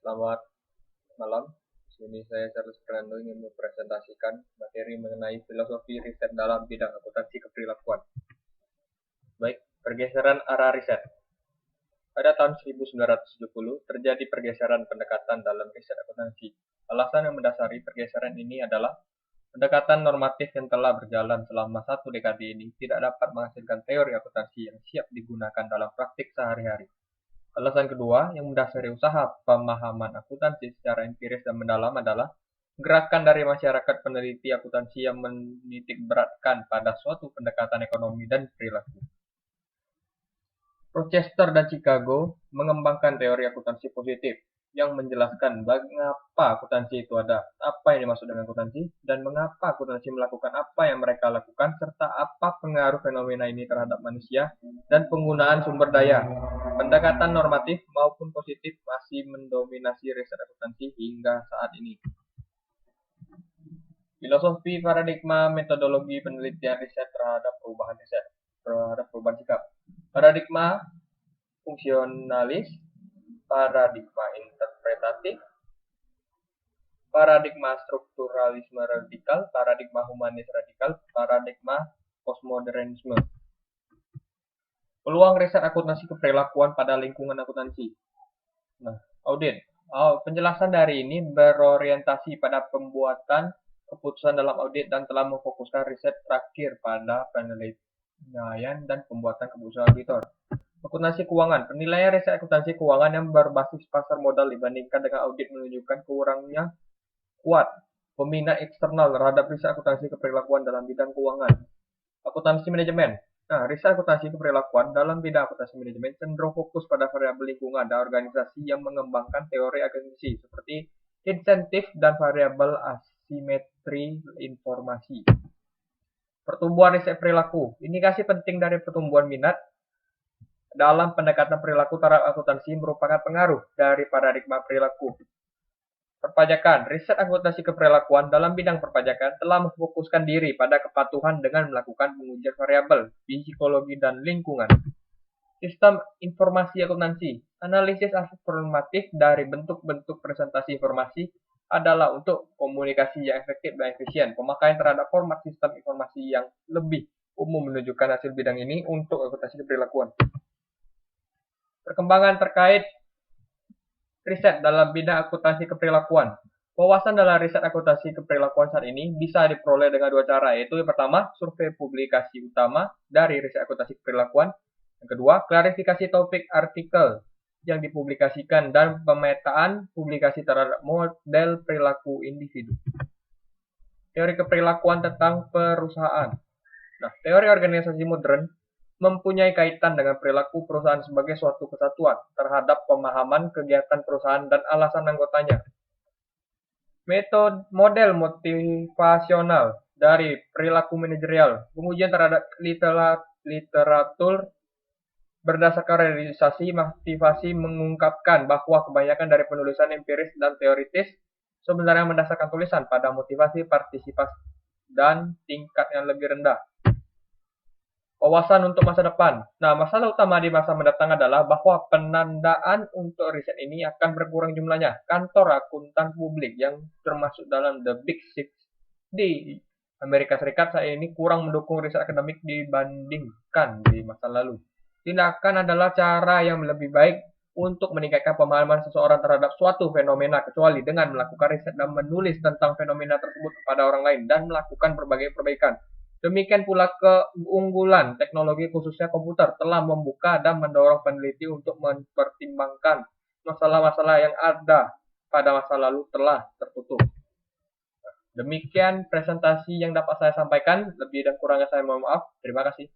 Selamat malam. Di sini saya Charles Fernando ingin mempresentasikan materi mengenai filosofi riset dalam bidang akuntansi keperilakuan. Baik, pergeseran arah riset. Pada tahun 1970 terjadi pergeseran pendekatan dalam riset akuntansi. Alasan yang mendasari pergeseran ini adalah pendekatan normatif yang telah berjalan selama satu dekade ini tidak dapat menghasilkan teori akuntansi yang siap digunakan dalam praktik sehari-hari. Alasan kedua yang mendasari usaha pemahaman akuntansi secara empiris dan mendalam adalah gerakan dari masyarakat peneliti akuntansi yang menitikberatkan pada suatu pendekatan ekonomi dan perilaku. Rochester dan Chicago mengembangkan teori akuntansi positif yang menjelaskan mengapa akuntansi itu ada, apa yang dimaksud dengan akuntansi, dan mengapa akuntansi melakukan apa yang mereka lakukan, serta apa pengaruh fenomena ini terhadap manusia dan penggunaan sumber daya. Pendekatan normatif maupun positif masih mendominasi riset akuntansi hingga saat ini. Filosofi, paradigma, metodologi penelitian riset terhadap perubahan sikap. Paradigma fungsionalis, paradigma interpretatif, paradigma strukturalisme radikal, paradigma humanis radikal, paradigma postmodernisme. Peluang riset akuntansi keperilakuan pada lingkungan akuntansi. Audit. Penjelasan dari ini berorientasi pada pembuatan keputusan dalam audit dan telah memfokuskan riset terakhir pada penilaian dan pembuatan keputusan auditor. Akuntansi keuangan. Penilaian riset akuntansi keuangan yang berbasis pasar modal dibandingkan dengan audit menunjukkan kurangnya kuat peminat eksternal terhadap riset akuntansi keperilakuan dalam bidang keuangan. Akuntansi manajemen. Riset akuntansi keperilakuan dalam bidang akuntansi manajemen cenderung fokus pada variabel lingkungan dan organisasi yang mengembangkan teori akuntansi seperti insentif dan variabel asimetri informasi. Pertumbuhan riset perilaku. Indikasi penting dari pertumbuhan minat dalam pendekatan perilaku terhadap akuntansi merupakan pengaruh dari paradigma perilaku. Perpajakan. Riset akuntansi keperilakuan dalam bidang perpajakan telah memfokuskan diri pada kepatuhan dengan melakukan pengujian variabel, psikologi, dan lingkungan. Sistem informasi akuntansi. Analisis afirmatif dari bentuk-bentuk presentasi informasi adalah untuk komunikasi yang efektif dan efisien. Pemakaian terhadap format sistem informasi yang lebih umum menunjukkan hasil bidang ini untuk akuntansi keperilakuan. Perkembangan terkait riset dalam bidang akuntansi keperilakuan. Wawasan dalam riset akuntansi keperilakuan saat ini bisa diperoleh dengan dua cara, yaitu yang pertama, survei publikasi utama dari riset akuntansi keperilakuan. Yang kedua, klarifikasi topik artikel yang dipublikasikan dan pemetaan publikasi terhadap model perilaku individu. Teori keperilakuan tentang perusahaan. Teori organisasi modern mempunyai kaitan dengan perilaku perusahaan sebagai suatu kesatuan terhadap pemahaman kegiatan perusahaan dan alasan anggotanya. Model motivasional dari perilaku manajerial. Pengujian terhadap literatur berdasarkan realisasi motivasi mengungkapkan bahwa kebanyakan dari penulisan empiris dan teoritis sebenarnya mendasarkan tulisan pada motivasi partisipasi dan tingkat yang lebih rendah. Wawasan untuk masa depan. Masalah utama di masa mendatang adalah bahwa penandaan untuk riset ini akan berkurang jumlahnya. Kantor akuntan publik yang termasuk dalam The Big Six di Amerika Serikat saat ini kurang mendukung riset akademik dibandingkan di masa lalu. Tindakan adalah cara yang lebih baik untuk meningkatkan pemahaman seseorang terhadap suatu fenomena, kecuali dengan melakukan riset dan menulis tentang fenomena tersebut kepada orang lain dan melakukan berbagai perbaikan. Demikian pula keunggulan teknologi khususnya komputer telah membuka dan mendorong peneliti untuk mempertimbangkan masalah-masalah yang ada pada masa lalu telah tertutup. Demikian presentasi yang dapat saya sampaikan. Lebih dan kurangnya saya mohon maaf. Terima kasih.